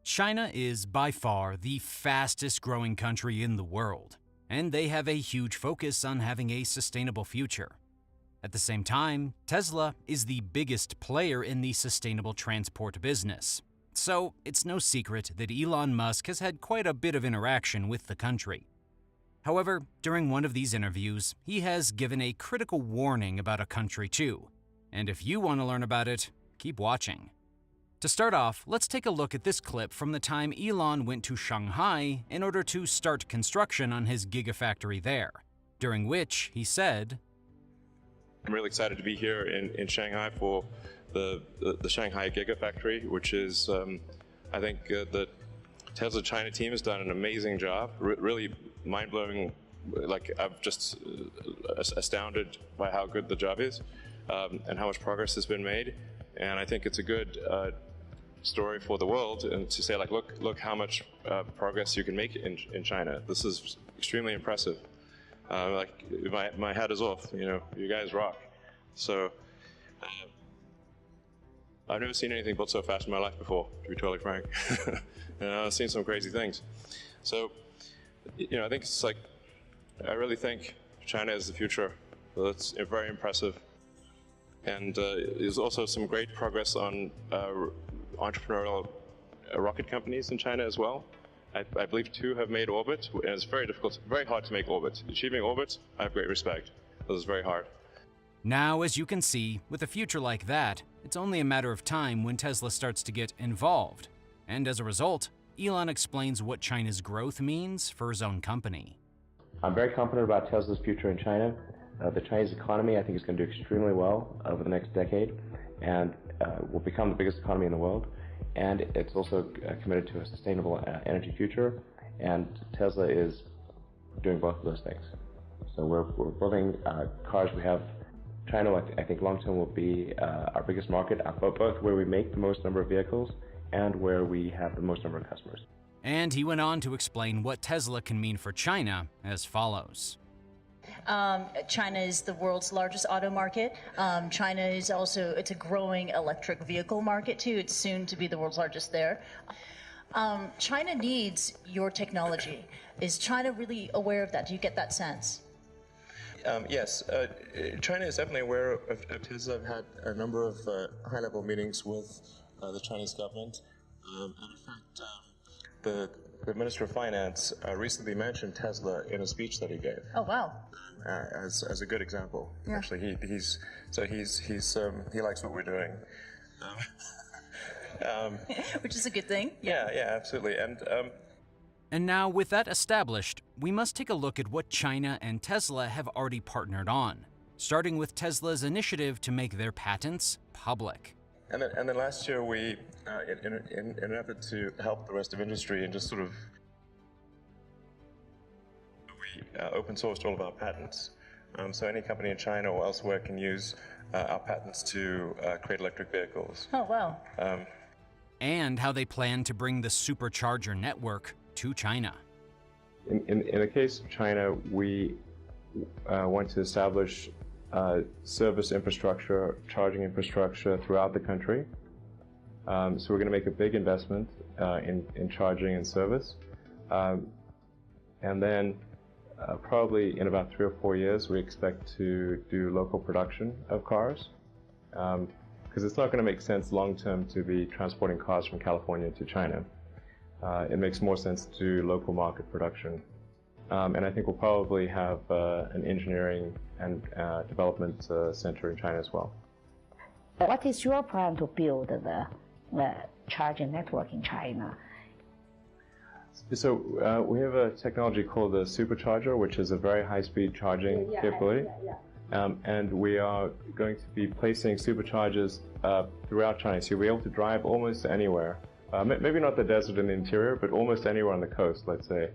China is by far the fastest growing country in the world, and they have a huge focus on having a sustainable future. At the same time, Tesla is the biggest player in the sustainable transport business. So it's no secret that Elon Musk has had quite a bit of interaction with the country. However, during one of these interviews, he has given a critical warning about a country too. And if you want to learn about it, keep watching. To start off, let's take a look at this clip from the time Elon went to Shanghai in order to start construction on his gigafactory there, during which he said, I'm really excited to be here in Shanghai for the Shanghai Gigafactory, which is, I think the Tesla China team has done an amazing job, really mind-blowing. Like, I'm just astounded by how good the job is and how much progress has been made. And I think it's a good story for the world, and to say, like, look how much progress you can make in China. This is extremely impressive. Like, my hat is off. You know, you guys rock. So I've never seen anything built so fast in my life before, to be totally frank. And I've seen some crazy things. So, you know, I think it's like, I really think China is the future. That's very impressive. And there's also some great progress on entrepreneurial rocket companies in China as well. I believe 2 have made orbit, and it's very difficult, very hard to make orbit. Achieving orbit, I have great respect. This is very hard. Now, as you can see, with a future like that, it's only a matter of time when Tesla starts to get involved. And as a result, Elon explains what China's growth means for his own company. I'm very confident about Tesla's future in China. The Chinese economy, I think, is going to do extremely well over the next decade, and will become the biggest economy in the world. And it's also committed to a sustainable energy future, and Tesla is doing both of those things. So we're building cars. We have China, I think long term will be our biggest market, both where we make the most number of vehicles and where we have the most number of customers. And he went on to explain what Tesla can mean for China as follows. China is the world's largest auto market. China is also, it's a growing electric vehicle market too. It's soon to be the world's largest there. China needs your technology. Is China really aware of that? Do you get that sense? Yes, China is definitely aware of Tesla. I've had a number of high-level meetings with the Chinese government. And in fact, the Minister of Finance recently mentioned Tesla in a speech that he gave. Oh wow! As a good example. Yeah. Actually, he likes what we're doing. Which is a good thing. Yeah, absolutely. And now, with that established, we must take a look at what China and Tesla have already partnered on, starting with Tesla's initiative to make their patents public. And then last year, we, in an effort to help the rest of industry and just sort of, we open sourced all of our patents. So any company in China or elsewhere can use our patents to create electric vehicles. Oh wow! And how they plan to bring the supercharger network to China. In the case of China, we want to establish service infrastructure, charging infrastructure throughout the country. So we're going to make a big investment in charging and service. And then probably in about 3 or 4 years, we expect to do local production of cars. Because it's not going to make sense long-term to be transporting cars from California to China. It makes more sense to do local market production. And I think we'll probably have an engineering and development center in China as well. What is your plan to build the charging network in China? So we have a technology called the supercharger, which is a very high-speed charging capability. And we are going to be placing superchargers throughout China. So you'll be able to drive almost anywhere. Maybe not the desert in the interior, but almost anywhere on the coast, let's say.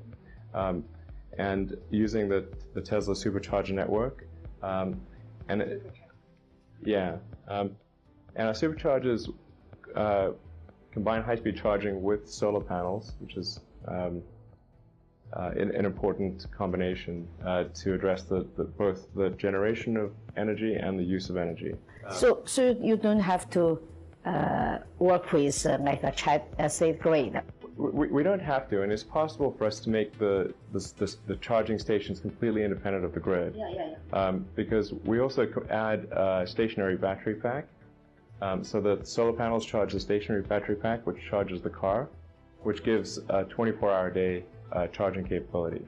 And using the Tesla supercharger network. And our superchargers combine high-speed charging with solar panels, which is an important combination to address both the generation of energy and the use of energy. So you don't have to work with like a safe grid. We don't have to, and it's possible for us to make the charging stations completely independent of the grid. Because we also add a stationary battery pack. So the solar panels charge the stationary battery pack, which charges the car, which gives a 24-hour-a-day charging capability.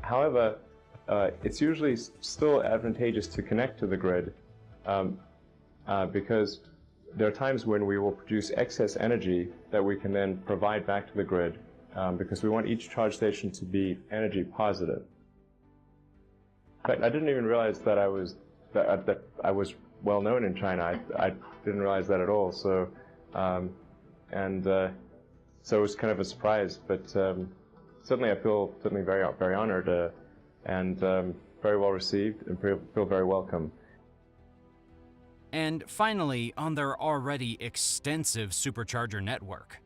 However, it's usually still advantageous to connect to the grid because there are times when we will produce excess energy that we can then provide back to the grid because we want each charge station to be energy positive. In fact, I didn't even realize that I was well known in China. I didn't realize that at all. So, so it was kind of a surprise. But certainly, I feel very honored and very well received, and feel very welcome. And finally, on their already extensive supercharger network.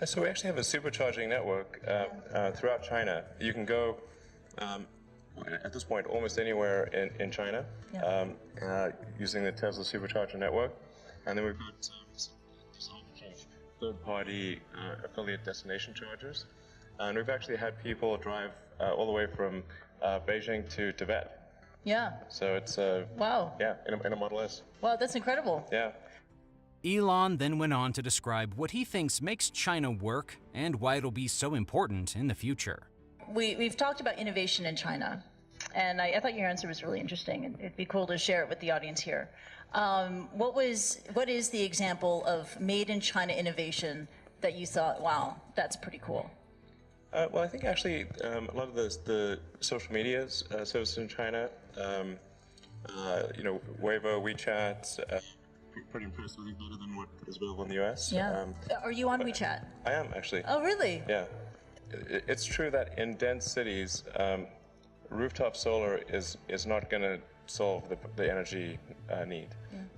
So we actually have a supercharging network throughout China. You can go, at this point, almost anywhere in China using the Tesla supercharger network. And then we've got third-party affiliate destination chargers. And we've actually had people drive all the way from Beijing to Tibet. Yeah. So it's wow. Yeah, in a Model S. Wow, that's incredible. Yeah. Elon then went on to describe what he thinks makes China work and why it'll be so important in the future. We've talked about innovation in China, and I thought your answer was really interesting, and it'd be cool to share it with the audience here. What is the example of made in China innovation that you thought, wow, that's pretty cool? Well, I think actually a lot of the social media services in China, Weibo, WeChat, pretty impressive, better than what is available in the US. Yeah. Are you on WeChat? I am, actually. Oh, really? Yeah. It's true that in dense cities, rooftop solar is not going to solve the energy need.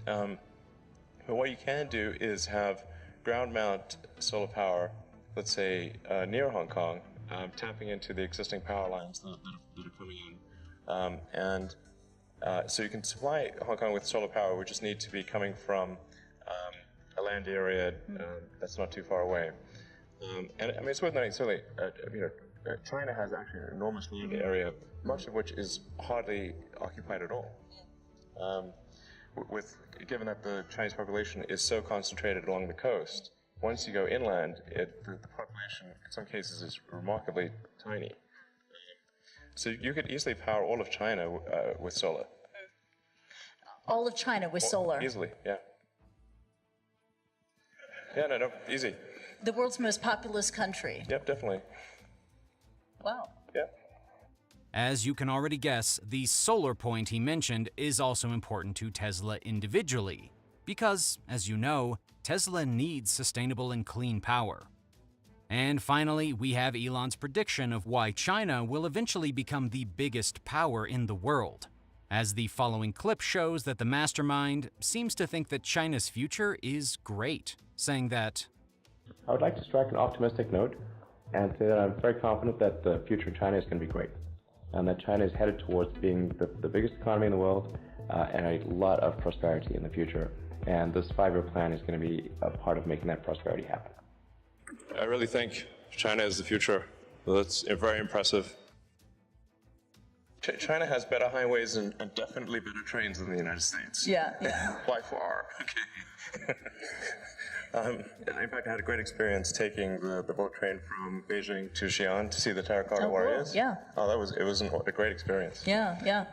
Yeah. But what you can do is have ground mount solar power, let's say near Hong Kong, tapping into the existing power lines that are coming in. So you can supply Hong Kong with solar power, we just need to be coming from a land area that's not too far away. And I mean, it's worth noting, certainly, China has actually an enormous land area, much of which is hardly occupied at all. Given that the Chinese population is so concentrated along the coast, once you go inland, the population in some cases is remarkably tiny. So you could easily power all of China with solar. All of China with solar? Easily, yeah. Yeah, no, easy. The world's most populous country. Yep, definitely. Wow. Yeah. As you can already guess, the solar point he mentioned is also important to Tesla individually, because, as you know, Tesla needs sustainable and clean power. And finally, we have Elon's prediction of why China will eventually become the biggest power in the world, as the following clip shows that the mastermind seems to think that China's future is great, saying that, I would like to strike an optimistic note and say that I'm very confident that the future of China is going to be great, and that China is headed towards being the biggest economy in the world and a lot of prosperity in the future. And this 5-year plan is going to be a part of making that prosperity happen. I really think China is the future. That's very impressive. China has better highways and definitely better trains than the United States. Yeah. By far. Okay. In fact, I had a great experience taking the boat train from Beijing to Xi'an to see the Terracotta Warriors. Cool. Yeah. Oh, it was a great experience. Yeah.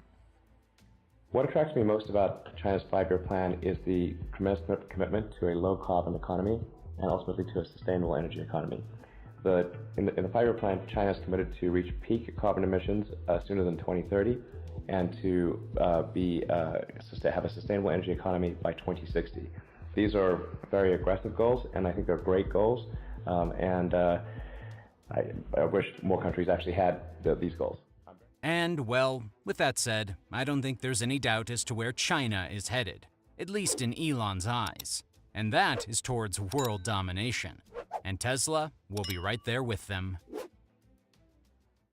What attracts me most about China's 5-year plan is the tremendous commitment to a low-carbon economy and ultimately to a sustainable energy economy. In the 5-year plan, China is committed to reach peak carbon emissions sooner than 2030 and to have a sustainable energy economy by 2060. These are very aggressive goals, and I think they're great goals, and I wish more countries actually had these goals. and well, with that said, I don't think there's any doubt as to where China is headed, at least in Elon's eyes, and that is towards world domination. And Tesla will be right there with them.